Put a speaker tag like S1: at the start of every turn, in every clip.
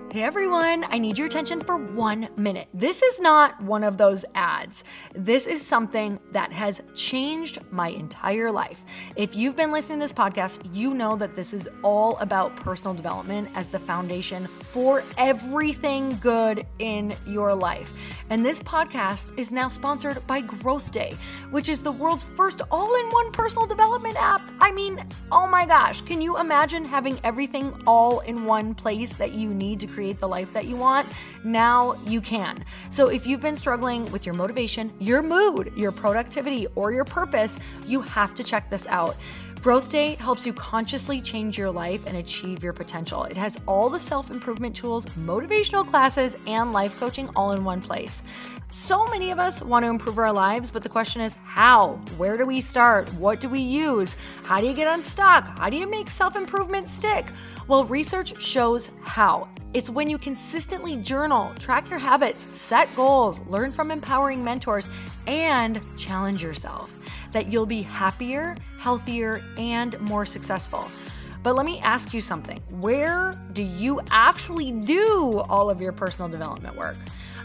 S1: Hey everyone, I need your attention for 1 minute. This is not one of those ads. This is something that has changed my entire life. If you've been listening to this podcast, you know that this is all about personal development as the foundation for everything good in your life. And this podcast is now sponsored by Growth Day, which is the world's first all-in-one personal development app. I mean, oh my gosh, can you imagine having everything all in one place that you need to create the life that you want? Now you can. So if you've been struggling with your motivation, your mood, your productivity, or your purpose, you have to check this out. Growth Day helps you consciously change your life and achieve your potential. It has all the self-improvement tools, motivational classes, and life coaching all in one place. So many of us want to improve our lives, but the question is how? Where do we start? What do we use? How do you get unstuck? How do you make self-improvement stick? Well, research shows how. It's when you consistently journal, track your habits, set goals, learn from empowering mentors, and challenge yourself that you'll be happier, healthier, and more successful. But let me ask you something. Where do you actually do all of your personal development work?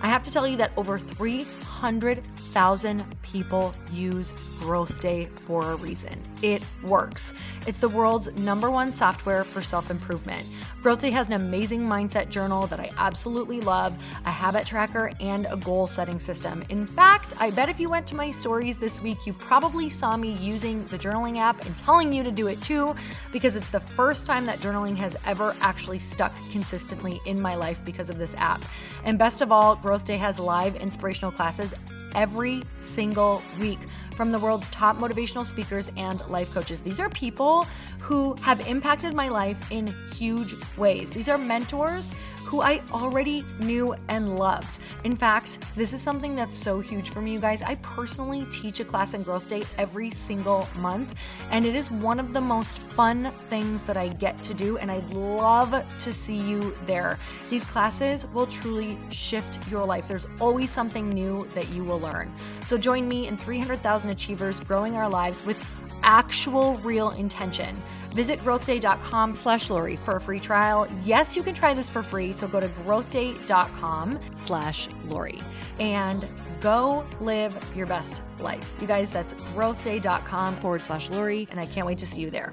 S1: I have to tell you that over 300,000 people use Growth Day for a reason. It works. It's the world's #1 software for self-improvement. Growth Day has an amazing mindset journal that I absolutely love, a habit tracker, and a goal-setting system. In fact, I bet if you went to my stories this week, you probably saw me using the journaling app and telling you to do it too, because it's the first time that journaling has ever actually stuck consistently in my life because of this app. And best of all, Growth Day has live inspirational classes every single week from the world's top motivational speakers and life coaches. These are people who have impacted my life in huge ways. These are mentors who I already knew and loved. In fact, this is something that's so huge for me, you guys. I personally teach a class in Growth Day every single month, and it is one of the most fun things that I get to do, and I'd love to see you there. These classes will truly shift your life. There's always something new that you will learn. So join me and 300,000 achievers growing our lives with actual real intention. Visit growthday.com/Lori for a free trial. Yes, you can try this for free. So go to growthday.com/Lori and go live your best life. You guys, that's growthday.com/Lori. And I can't wait to see you there.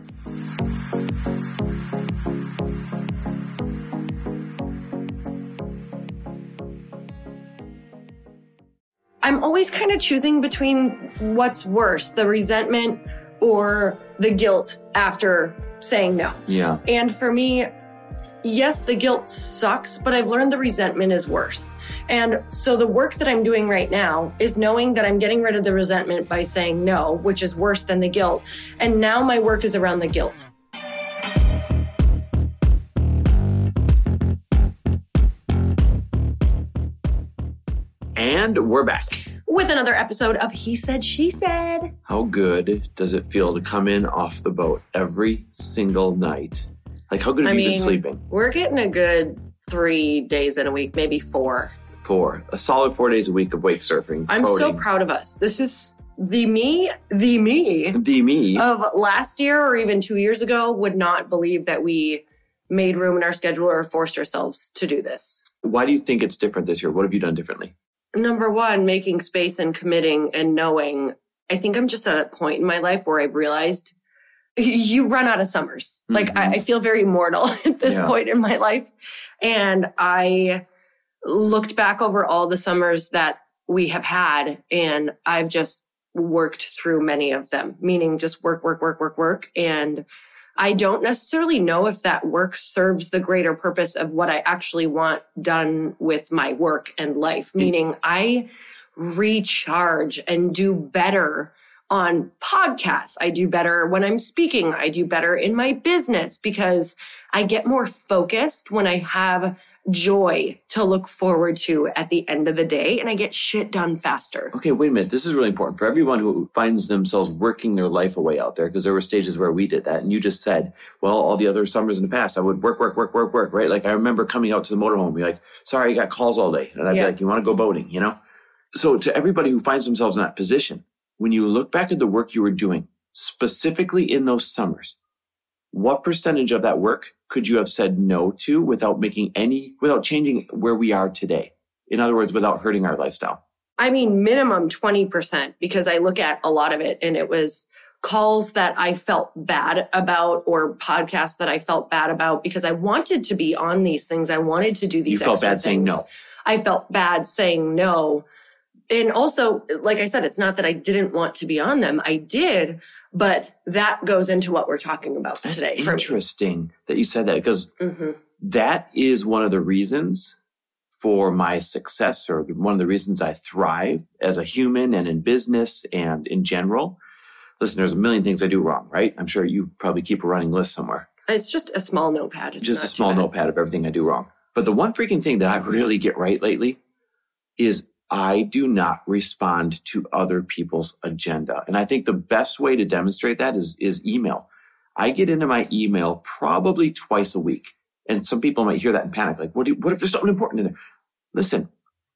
S2: I'm always kind of choosing between what's worse, the resentment or the guilt after saying no.
S3: Yeah.
S2: And for me, yes, the guilt sucks, but I've learned the resentment is worse. And so the work that I'm doing right now is knowing that I'm getting rid of the resentment by saying no, which is worse than the guilt. And now my work is around the guilt.
S3: And we're back.
S2: With another episode of He Said, She Said.
S3: How good does it feel to come in off the boat every single night? Like, how good have you been sleeping?
S2: We're getting a good 3 days in a week, maybe 4.
S3: A solid 4 days a week of wake surfing.
S2: I'm so proud of us. This is the me of last year or even 2 years ago would not believe that we made room in our schedule or forced ourselves to do this.
S3: Why do you think it's different this year? What have you done differently?
S2: Number one, making space and committing and knowing. I think I'm just at a point in my life where I've realized you run out of summers. Mm-hmm. Like I feel very mortal at this point in my life. And I looked back over all the summers that we have had, and I've just worked through many of them, meaning just work. And I don't necessarily know if that work serves the greater purpose of what I actually want done with my work and life, meaning I recharge and do better on podcasts. I do better when I'm speaking. I do better in my business because I get more focused when I have joy to look forward to at the end of the day, and I get shit done faster.
S3: Okay, wait a minute. This is really important for everyone who finds themselves working their life away out there, because there were stages where we did that. And you just said, well, all the other summers in the past, I would work, right? Like I remember coming out to the motorhome, be like, sorry, I got calls all day. And I'd be like, you want to go boating, you know? So to everybody who finds themselves in that position, when you look back at the work you were doing, specifically in those summers, what percentage of that work could you have said no to without changing where we are today? In other words, without hurting our lifestyle?
S2: I mean, minimum 20%, because I look at a lot of it and it was calls that I felt bad about or podcasts that I felt bad about because I wanted to be on these things. I wanted to do these extra things. You felt bad saying no. I felt bad saying no. And also, like I said, it's not that I didn't want to be on them. I did, but that goes into what we're talking about today.
S3: It's interesting that you said that because that is one of the reasons for my success, or one of the reasons I thrive as a human and in business and in general. Listen, there's a million things I do wrong, right? I'm sure you probably keep a running list somewhere.
S2: It's just a small notepad. It's
S3: just a small notepad of everything I do wrong. But the one freaking thing that I really get right lately is I do not respond to other people's agenda. And I think the best way to demonstrate that is email. I get into my email probably twice a week. And some people might hear that and panic. Like, what if there's something important in there? Listen,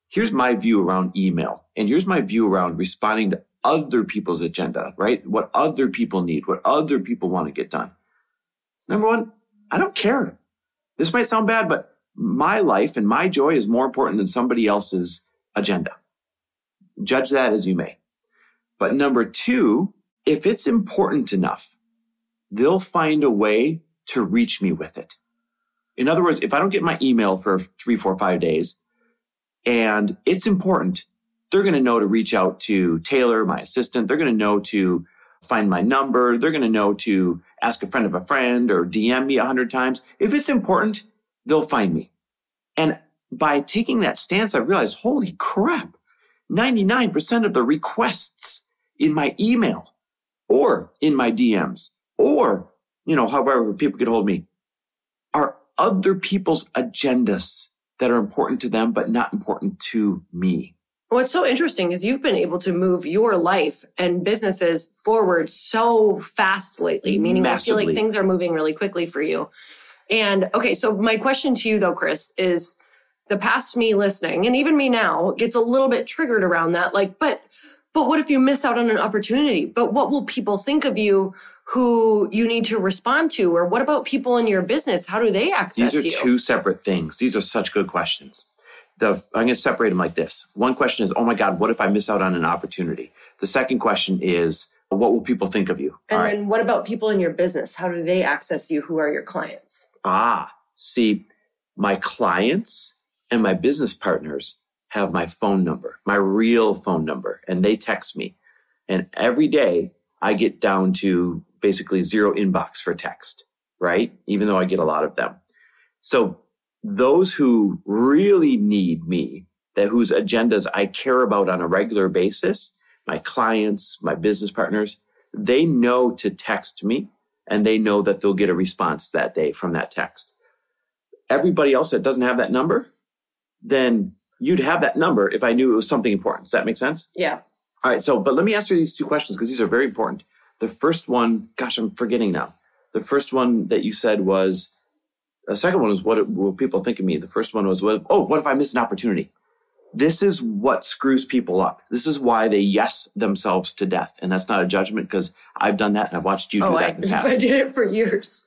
S3: here's my view around email. And here's my view around responding to other people's agenda, right? What other people need, what other people want to get done. Number one, I don't care. This might sound bad, but my life and my joy is more important than somebody else's agenda. Judge that as you may. But number two, if it's important enough, they'll find a way to reach me with it. In other words, if I don't get my email for 3, 4, 5 days and it's important, they're going to know to reach out to Taylor, my assistant. They're going to know to find my number. They're going to know to ask a friend of a friend or DM me 100 times. If it's important, they'll find me. And by taking that stance, I realized, holy crap, 99% of the requests in my email or in my DMs or, however people get hold of me are other people's agendas that are important to them, but not important to me.
S2: What's so interesting is you've been able to move your life and businesses forward so fast lately, meaning
S3: Massively.
S2: I feel like things are moving really quickly for you. And okay, so my question to you though, Chris, is the past me listening, and even me now, gets a little bit triggered around that. Like, but what if you miss out on an opportunity? But what will people think of you who you need to respond to? Or what about people in your business? How do they access you?
S3: These are two separate things. These are such good questions. I'm going to separate them like this. One question is, oh my God, what if I miss out on an opportunity? The second question is, what will people think of you?
S2: And then what about people in your business? How do they access you? Who are your clients?
S3: See, my clients and my business partners have my phone number, my real phone number, and they text me. And every day I get down to basically 0 inbox for text, right? Even though I get a lot of them. So those who really need me, whose agendas I care about on a regular basis, my clients, my business partners, they know to text me and they know that they'll get a response that day from that text. Everybody else that doesn't have that number, then you'd have that number if I knew it was something important. Does that make sense?
S2: Yeah.
S3: All right. But let me answer these two questions because these are very important. The first one, gosh, I'm forgetting now. The first one that you said was, the second one was, what will people think of me? The first one was, what if I miss an opportunity? This is what screws people up. This is why they yes themselves to death. And that's not a judgment because I've done that and I've watched you do that in the past.
S2: I did it for years.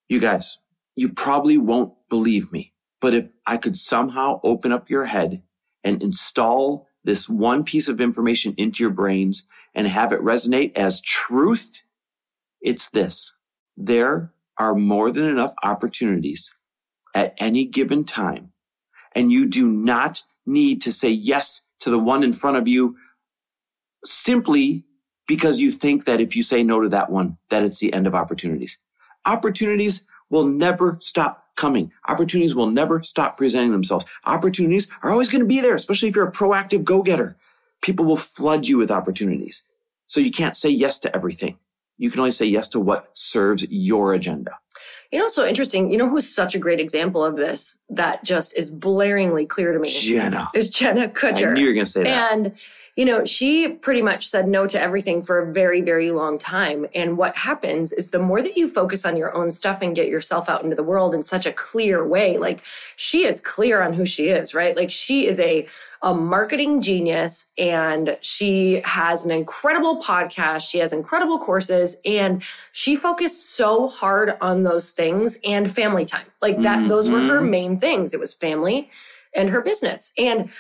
S3: You guys, you probably won't believe me. But if I could somehow open up your head and install this one piece of information into your brains and have it resonate as truth, it's this. There are more than enough opportunities at any given time. And you do not need to say yes to the one in front of you simply because you think that if you say no to that one, that it's the end of opportunities. Opportunities will never stop coming. Opportunities will never stop presenting themselves. Opportunities are always going to be there, especially if you're a proactive go-getter. People will flood you with opportunities. So you can't say yes to everything. You can only say yes to what serves your agenda.
S2: It's so interesting. You know who's such a great example of this that just is blaringly clear to me?
S3: Jenna.
S2: Is Jenna Kutcher.
S3: I knew you were going to say that.
S2: And, she pretty much said no to everything for a very, very long time. And what happens is the more that you focus on your own stuff and get yourself out into the world in such a clear way, like she is clear on who she is, right? Like she is a marketing genius, and she has an incredible podcast. She has incredible courses, and she focused so hard on those things and family time. Like that, those were her main things. It was family and her business. And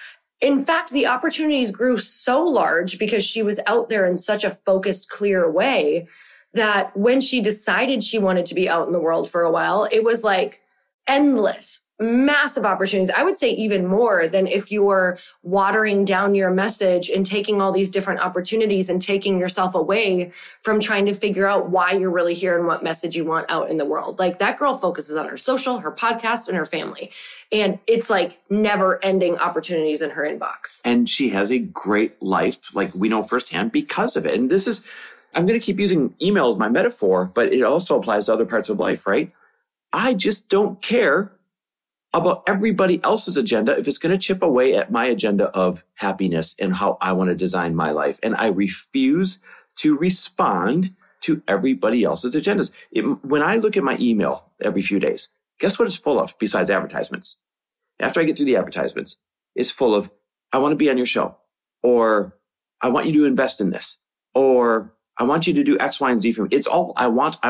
S2: in fact, the opportunities grew so large because she was out there in such a focused, clear way that when she decided she wanted to be out in the world for a while, it was like endless, massive opportunities. I would say even more than if you were watering down your message and taking all these different opportunities and taking yourself away from trying to figure out why you're really here and what message you want out in the world. Like that girl focuses on her social, her podcast, and her family. And it's like never ending opportunities in her inbox.
S3: And she has a great life, like we know firsthand because of it. And this is, I'm going to keep using email as my metaphor, but it also applies to other parts of life, right? I just don't care about everybody else's agenda if it's going to chip away at my agenda of happiness and how I want to design my life. And I refuse to respond to everybody else's agendas. When I look at my email every few days, guess what it's full of besides advertisements? After I get through the advertisements, it's full of, I want to be on your show, or I want you to invest in this, or I want you to do X, Y, and Z for me. It's all I want.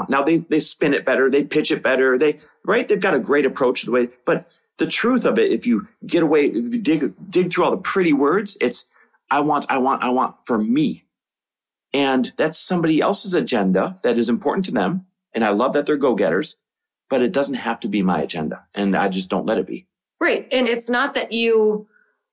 S3: Now they spin it better. They pitch it better. They've got a great approach to the way, but the truth of it, if you get away, if you dig through all the pretty words, it's I want for me. And that's somebody else's agenda that is important to them. And I love that they're go-getters, but it doesn't have to be my agenda. And I just don't let it be.
S2: Right. And it's not that you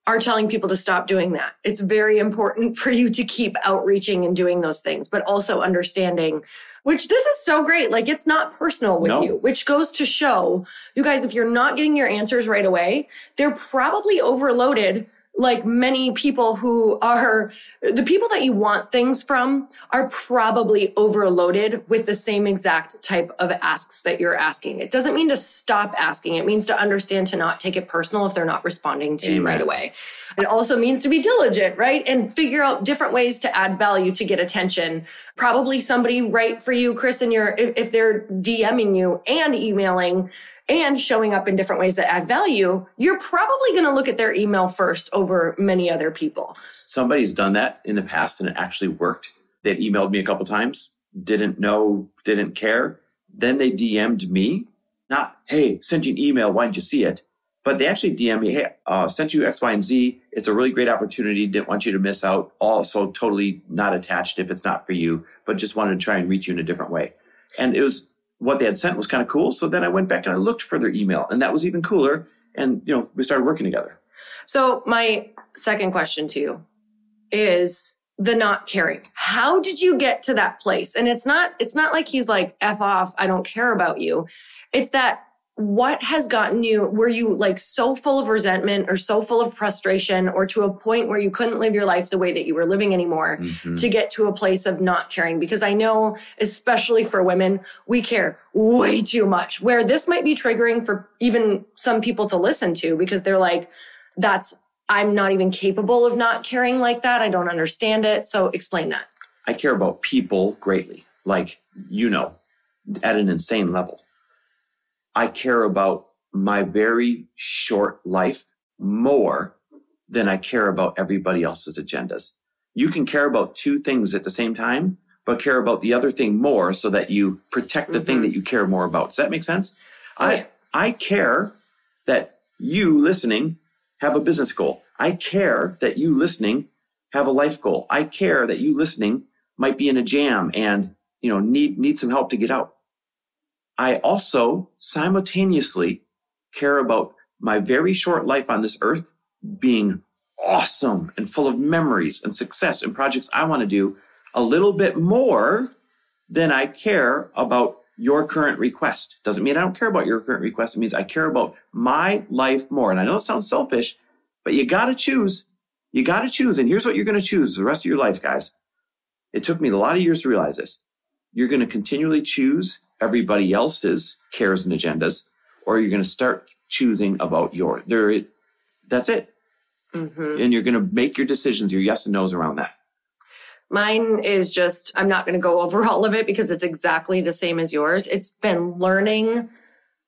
S2: are telling people to stop doing that. It's very important for you to keep outreaching and doing those things, but also understanding, which this is so great. Like it's not personal with you, which goes to show you guys, if you're not getting your answers right away, they're probably overloaded. Like many people who are, the people that you want things from are probably overloaded with the same exact type of asks that you're asking. It doesn't mean to stop asking. It means to understand to not take it personal if they're not responding to you right away. It also means to be diligent, right? And figure out different ways to add value to get attention. Probably somebody right for you, Chris, and if they're DMing you and emailing and showing up in different ways that add value, you're probably going to look at their email first over many other people.
S3: Somebody's done that in the past and it actually worked. They'd emailed me a couple times, didn't know, didn't care. Then they DM'd me, not, hey, sent you an email, why didn't you see it? But they actually DM'd me, hey, sent you X, Y, and Z. It's a really great opportunity. Didn't want you to miss out. Also totally not attached if it's not for you, but just wanted to try and reach you in a different way. And it was, what they had sent was kind of cool. So then I went back and I looked for their email, and that was even cooler. And, we started working together.
S2: So my second question to you is the not caring. How did you get to that place? And it's not like he's like, F off, I don't care about you. It's that what has gotten you, were you like so full of resentment or so full of frustration or to a point where you couldn't live your life the way that you were living anymore to get to a place of not caring? Because I know, especially for women, we care way too much, where this might be triggering for even some people to listen to because they're like, I'm not even capable of not caring like that. I don't understand it. So explain that.
S3: I care about people greatly, like, at an insane level. I care about my very short life more than I care about everybody else's agendas. You can care about two things at the same time, but care about the other thing more so that you protect the thing that you care more about. Does that make sense?
S2: Right.
S3: I care that you listening have a business goal. I care that you listening have a life goal. I care that you listening might be in a jam and, need some help to get out. I also simultaneously care about my very short life on this earth being awesome and full of memories and success and projects I want to do a little bit more than I care about your current request. Doesn't mean I don't care about your current request. It means I care about my life more. And I know it sounds selfish, but you got to choose. You got to choose. And here's what you're going to choose the rest of your life, guys. It took me a lot of years to realize this. You're going to continually choose everybody else's cares and agendas, or you're going to start choosing about yours. That's it.
S2: Mm-hmm.
S3: And you're going to make your decisions, your yes and no's around that.
S2: Mine is just, I'm not going to go over all of it because it's exactly the same as yours. It's been learning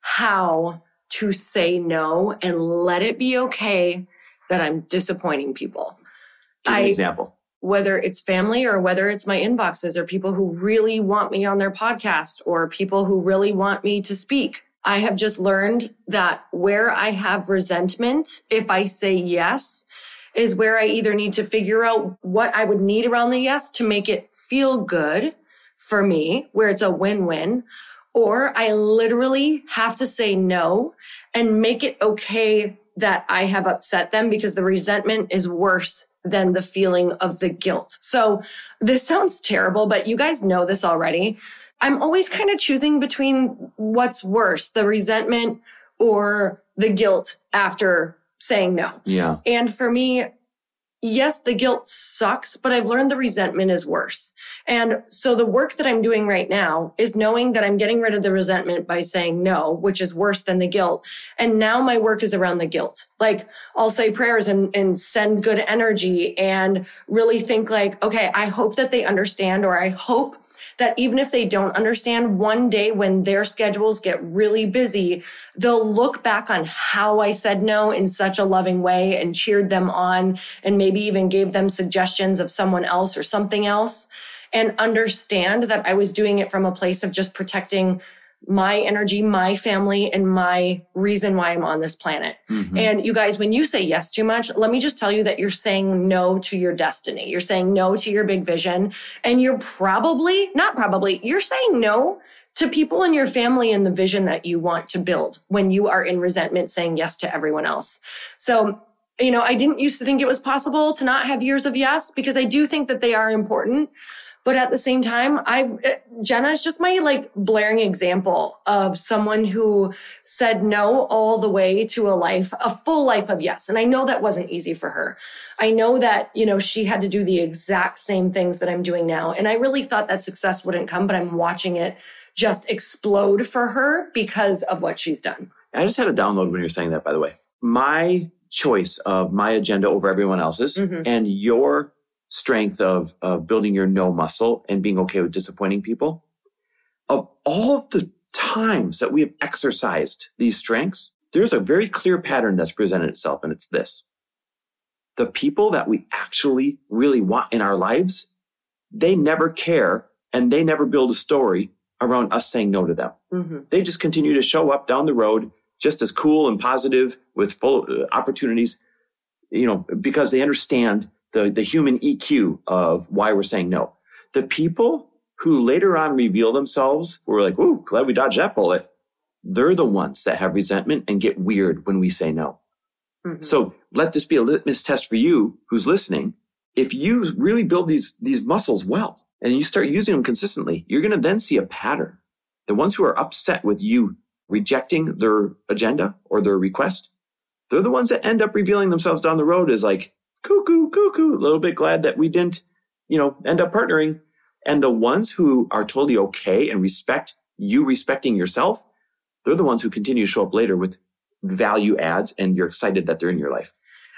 S2: how to say no and let it be okay that I'm disappointing people.
S3: Give an example.
S2: Whether it's family or whether it's my inboxes or people who really want me on their podcast or people who really want me to speak. I have just learned that where I have resentment, if I say yes, is where I either need to figure out what I would need around the yes to make it feel good for me, where it's a win-win, or I literally have to say no and make it okay that I have upset them because the resentment is worse than the feeling of the guilt. So this sounds terrible, but you guys know this already. I'm always kind of choosing between what's worse, the resentment or the guilt after saying no.
S3: Yeah.
S2: And for me, yes, the guilt sucks, but I've learned the resentment is worse. And so the work that I'm doing right now is knowing that I'm getting rid of the resentment by saying no, which is worse than the guilt. And now my work is around the guilt. Like I'll say prayers and send good energy and really think like, okay, I hope that they understand, or I hope that even if they don't understand, one day when their schedules get really busy, they'll look back on how I said no in such a loving way and cheered them on and maybe even gave them suggestions of someone else or something else, and understand that I was doing it from a place of just protecting my energy, my family, and my reason why I'm on this planet. Mm-hmm. And you guys, when you say yes too much, let me just tell you that you're saying no to your destiny. You're saying no to your big vision. And you're you're saying no to people in your family and the vision that you want to build when you are in resentment saying yes to everyone else. So, I didn't used to think it was possible to not have years of yes, because I do think that they are important. But at the same time, Jenna is just my blaring example of someone who said no all the way to a full life of yes. And I know that wasn't easy for her. I know that, she had to do the exact same things that I'm doing now. And I really thought that success wouldn't come, but I'm watching it just explode for her because of what she's done.
S3: I just had a download when you're saying that, by the way. My choice of my agenda over everyone else's, mm-hmm. and your strength of building your no muscle and being okay with disappointing people. Of all the times that we have exercised these strengths, there's a very clear pattern that's presented itself, and it's this. The people that we actually really want in our lives, they never care and they never build a story around us saying no to them. Mm-hmm. They just continue to show up down the road just as cool and positive with full opportunities, because they understand the human EQ of why we're saying no. The people who later on reveal themselves, we're like, ooh, glad we dodged that bullet. They're the ones that have resentment and get weird when we say no. Mm-hmm. So let this be a litmus test for you who's listening. If you really build these muscles well and you start using them consistently, you're going to then see a pattern. The ones who are upset with you rejecting their agenda or their request, they're the ones that end up revealing themselves down the road as like, cuckoo, a little bit glad that we didn't, end up partnering. And the ones who are totally okay and respect you respecting yourself, they're the ones who continue to show up later with value adds and you're excited that they're in your life.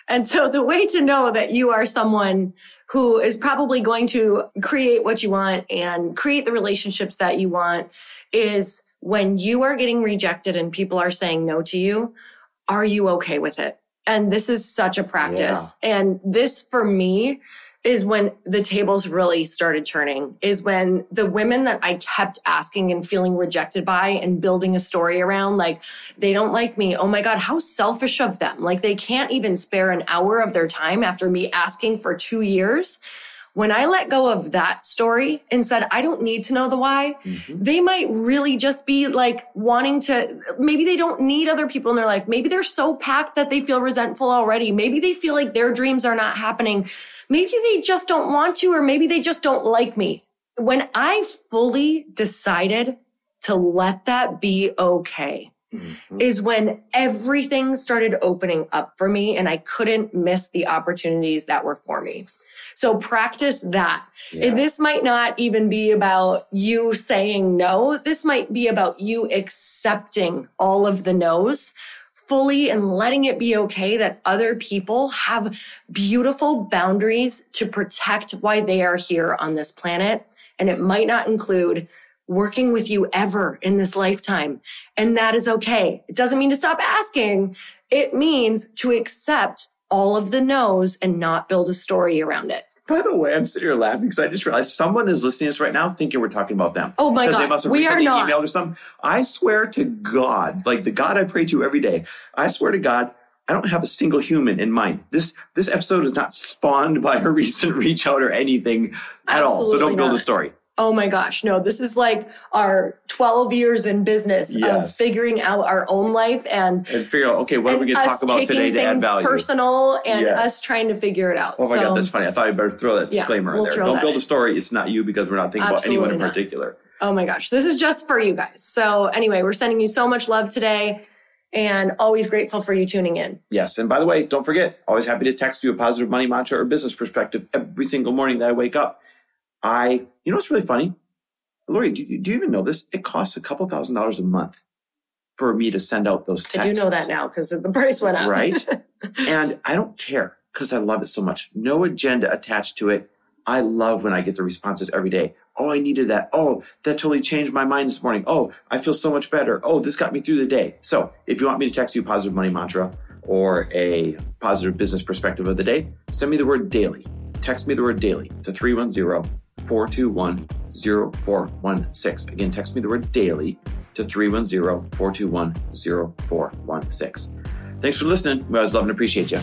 S2: And so the way to know that you are someone who is probably going to create what you want and create the relationships that you want is when you are getting rejected and people are saying no to you, are you okay with it? And this is such a practice. Yeah. And this for me is when the tables really started turning, is when the women that I kept asking and feeling rejected by and building a story around, like, they don't like me. Oh my God, how selfish of them. Like they can't even spare an hour of their time after me asking for 2 years. When I let go of that story and said, I don't need to know the why, mm-hmm. they might really just be like wanting to, maybe they don't need other people in their life. Maybe they're so packed that they feel resentful already. Maybe they feel like their dreams are not happening. Maybe they just don't want to, or maybe they just don't like me. When I fully decided to let that be okay, mm-hmm. is when everything started opening up for me and I couldn't miss the opportunities that were for me. So practice that. Yeah. And this might not even be about you saying no. This might be about you accepting all of the no's fully and letting it be okay that other people have beautiful boundaries to protect why they are here on this planet. And it might not include working with you ever in this lifetime. And that is okay. It doesn't mean to stop asking. It means to accept all of the no's and not build a story around it.
S3: By the way, I'm sitting here laughing because I just realized someone is listening to us right now thinking we're talking about them.
S2: Oh my God,
S3: they must have
S2: we are not.
S3: Emailed or something. I swear to God, like the God I pray to every day, I swear to God, I don't have a single human in mind. This episode is not spawned by a recent reach out or anything at all. So don't build a story.
S2: Oh my gosh, no, this is like our 12 years in business of figuring out our own life and
S3: figure out, okay, what are we going to talk about today to add value?
S2: Personal and us trying to figure it out.
S3: Oh my God, that's funny. I thought I'd better throw that disclaimer in there. Don't build a story. It's not you because we're not thinking about anyone in particular.
S2: Oh my gosh, this is just for you guys. So anyway, we're sending you so much love today and always grateful for you tuning in.
S3: Yes. And by the way, don't forget, always happy to text you a positive money mantra or business perspective every single morning that I wake up. You know what's really funny? Lori, do you even know this? It costs a couple $1,000s a month for me to send out those texts.
S2: I do know that now because the price went up.
S3: Right? And I don't care because I love it so much. No agenda attached to it. I love when I get the responses every day. Oh, I needed that. Oh, that totally changed my mind this morning. Oh, I feel so much better. Oh, this got me through the day. So if you want me to text you a positive money mantra or a positive business perspective of the day, send me the word daily. Text me the word daily to 310-421-0416. Again, text me the word daily to 310-421-0416. Thanks for listening. We always love and appreciate you.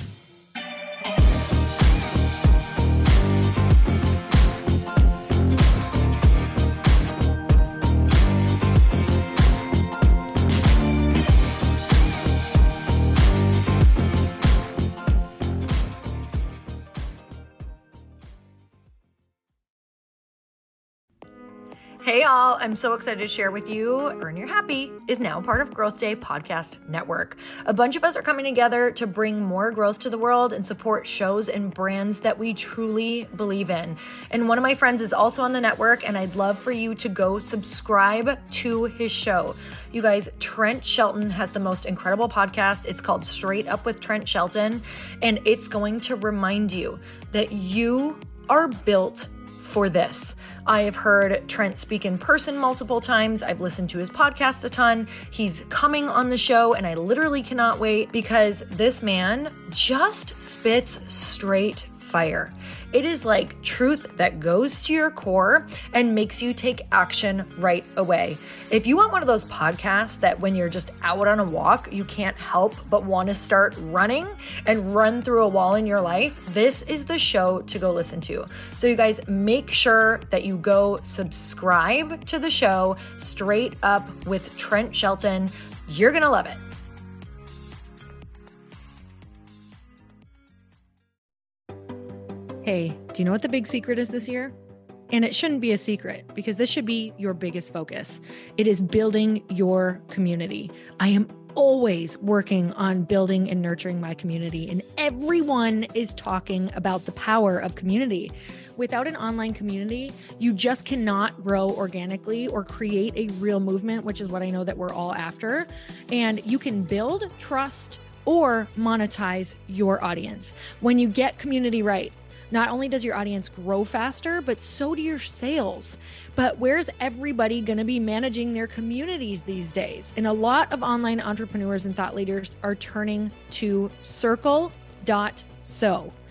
S1: Hey y'all, I'm so excited to share with you, Earn Your Happy is now part of Growth Day Podcast Network. A bunch of us are coming together to bring more growth to the world and support shows and brands that we truly believe in. And one of my friends is also on the network, and I'd love for you to go subscribe to his show. You guys, Trent Shelton has the most incredible podcast. It's called Straight Up with Trent Shelton, and it's going to remind you that you are built for this. I have heard Trent speak in person multiple times. I've listened to his podcast a ton. He's coming on the show and I literally cannot wait because this man just spits straight fire. It is like truth that goes to your core and makes you take action right away. If you want one of those podcasts that when you're just out on a walk, you can't help but want to start running and run through a wall in your life, this is the show to go listen to. So you guys make sure that you go subscribe to the show Straight Up with Trent Shelton. You're going to love it. Hey, do you know what the big secret is this year? And it shouldn't be a secret because this should be your biggest focus. It is building your community. I am always working on building and nurturing my community, and everyone is talking about the power of community. Without an online community, you just cannot grow organically or create a real movement, which is what I know that we're all after. And you can build trust or monetize your audience. When you get community right, not only does your audience grow faster, but so do your sales. But where's everybody going to be managing their communities these days? And a lot of online entrepreneurs and thought leaders are turning to Circle.so.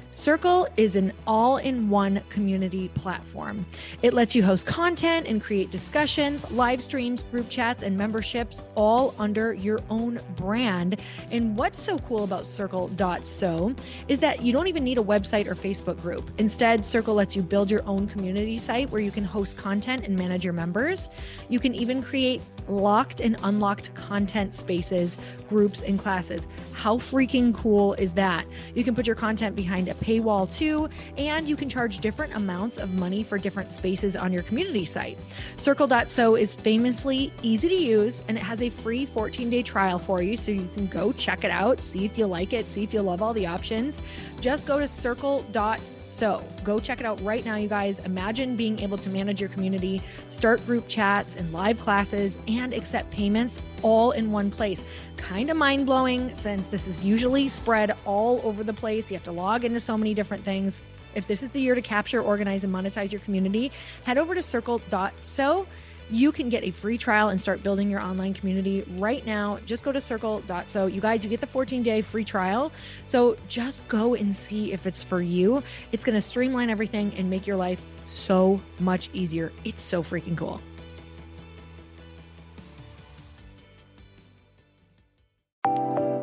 S1: Circle is an all-in-one community platform. It lets you host content and create discussions, live streams, group chats, and memberships all under your own brand. And what's so cool about Circle.so is that you don't even need a website or Facebook group. Instead, Circle lets you build your own community site where you can host content and manage your members. You can even create locked and unlocked content spaces, groups, and classes. How freaking cool is that? You can put your content behind a paywall too, and you can charge different amounts of money for different spaces on your community site. Circle.so is famously easy to use, and it has a free 14-day trial for you, so you can go check it out, see if you like it, see if you love all the options. Just go to Circle.so. Go check it out right now, you guys. Imagine being able to manage your community, start group chats and live classes, and accept payments all in one place. Kind of mind-blowing since this is usually spread all over the place. You have to log into so many different things. If this is the year to capture, organize, and monetize your community, head over to circle.so. You can get a free trial and start building your online community right now. Just go to circle.so. You guys, you get the 14-day free trial. So just go and see if it's for you. It's going to streamline everything and make your life so much easier. It's so freaking cool.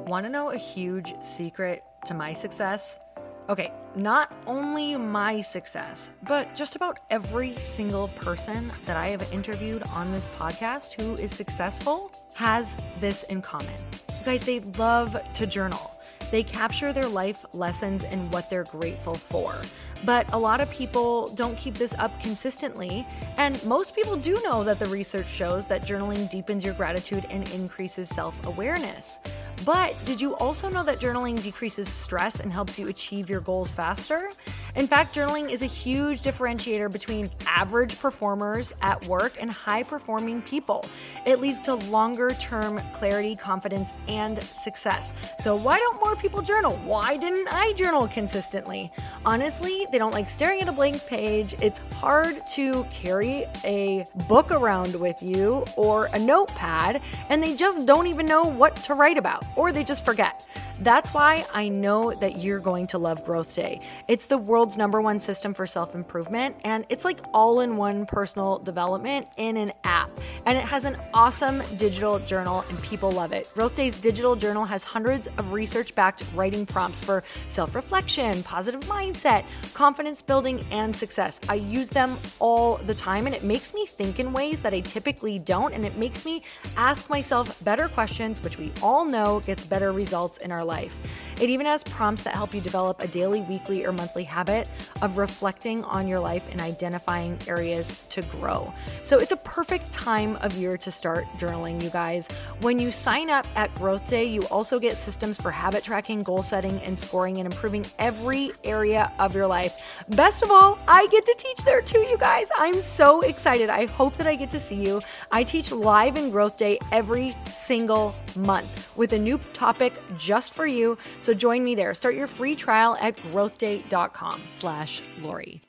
S1: Want to know a huge secret to my success? Okay, not only my success, but just about every single person that I have interviewed on this podcast who is successful has this in common. You guys, they love to journal. They capture their life lessons and what they're grateful for. But a lot of people don't keep this up consistently. And most people do know that the research shows that journaling deepens your gratitude and increases self-awareness. But did you also know that journaling decreases stress and helps you achieve your goals faster? In fact, journaling is a huge differentiator between average performers at work and high-performing people. It leads to longer-term clarity, confidence, and success. So why don't more people journal? Why didn't I journal consistently? Honestly, they don't like staring at a blank page. It's hard to carry a book around with you or a notepad, and they just don't even know what to write about, or they just forget. That's why I know that you're going to love Growth Day. It's the world's #1 system for self-improvement, and it's like all-in-one personal development in an app. And it has an awesome digital journal, and people love it. Growth Day's digital journal has hundreds of research-backed writing prompts for self-reflection, positive mindset, confidence building, and success. I use them all the time, and it makes me think in ways that I typically don't, and it makes me ask myself better questions, which we all know gets better results in our life. It even has prompts that help you develop a daily, weekly, or monthly habit of reflecting on your life and identifying areas to grow. So it's a perfect time of year to start journaling, you guys. When you sign up at Growth Day, you also get systems for habit tracking, goal setting, and scoring, and improving every area of your life. Best of all, I get to teach there too, you guys. I'm so excited. I hope that I get to see you. I teach live in Growth Day every single month with a new topic just for you. So join me there. Start your free trial at growthday.com/Lori.